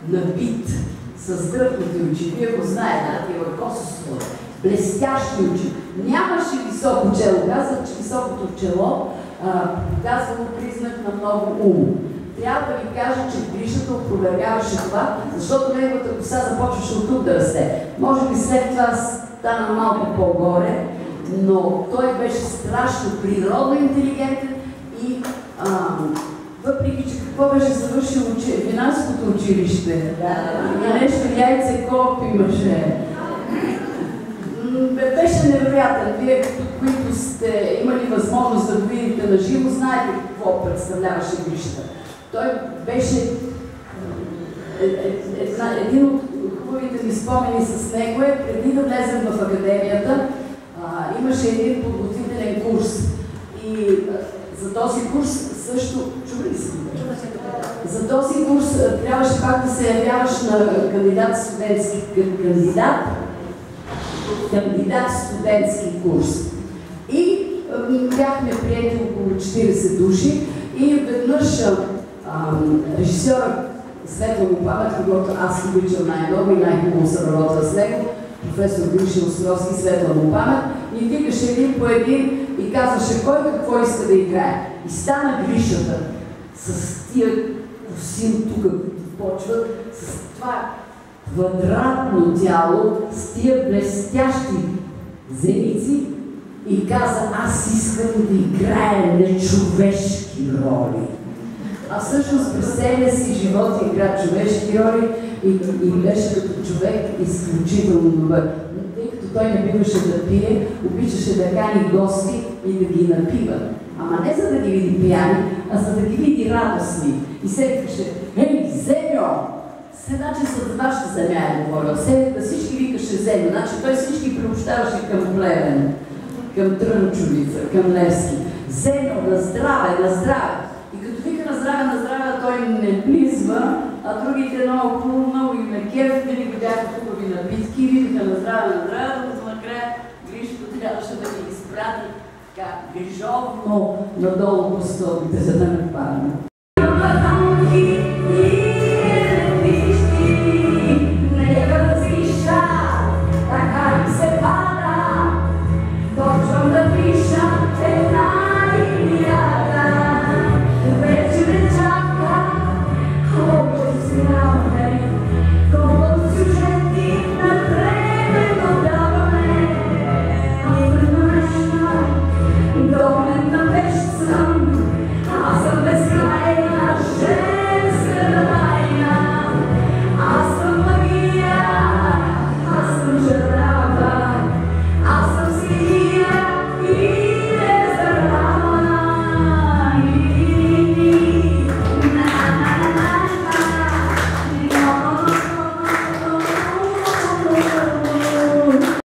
набит, с дръпнати очи. Вие го знаете, такива косоство, блестящи очи. Нямаше високо чело. Казват, че високото чело показва признак на много ум. Трябва да ви кажа, че Гришата опровергаваше това, защото неговата коса започваше от тук да расте. Може би след това стана малко по-горе, но той беше страшно природно интелигентен и въпреки, че какво беше завършил финансовото училище и нещо яйце-коп имаше. Беше невероятен. Вие, които сте имали възможност да го видите на живо, знаете какво представляваше Гришата. Той беше един от хубавите ми спомени с него преди да влезем в академията, имаше един подготвителен курс. И за този курс също, чули си? За този курс трябваше пак да се явяваш на кандидат студентски курс. И бяхме приети около 40 души и веднъж режисьора Светла му памет, когато аз обичам най-много и най-хубаво съм работила с него, професор Гришин Островски, Светла му памет, ни викаше един по един и казваше кой какво иска да играе. И стана Гришата с тия коси тук, почват, с това квадратно тяло, с тия блестящи зеници и каза, аз искам да играя нечовешки роли. А всъщност през целия си живот игра човешки роли и беше като човек изключително добър. Тъй като той не биваше да пие, обичаше да кани гости и да ги напива. Ама не за да ги види пияни, а за да ги види радостни. И се викаше, ей, Зеньо! Значи за вашата земя е говорил. Да всички викаше Зеньо. Значи той всички приобщаваше към Плевен, към Трънчовица, към Левски. Зеньо, на здраве, на здраве! И като вика на здраве, той не близва, а другите много и ме кефтели, бяха хубави напитки, викаха на здраве, но накрая Гришото трябваше да ги изпрати така грижовно надолу по стълбите, за да не падне.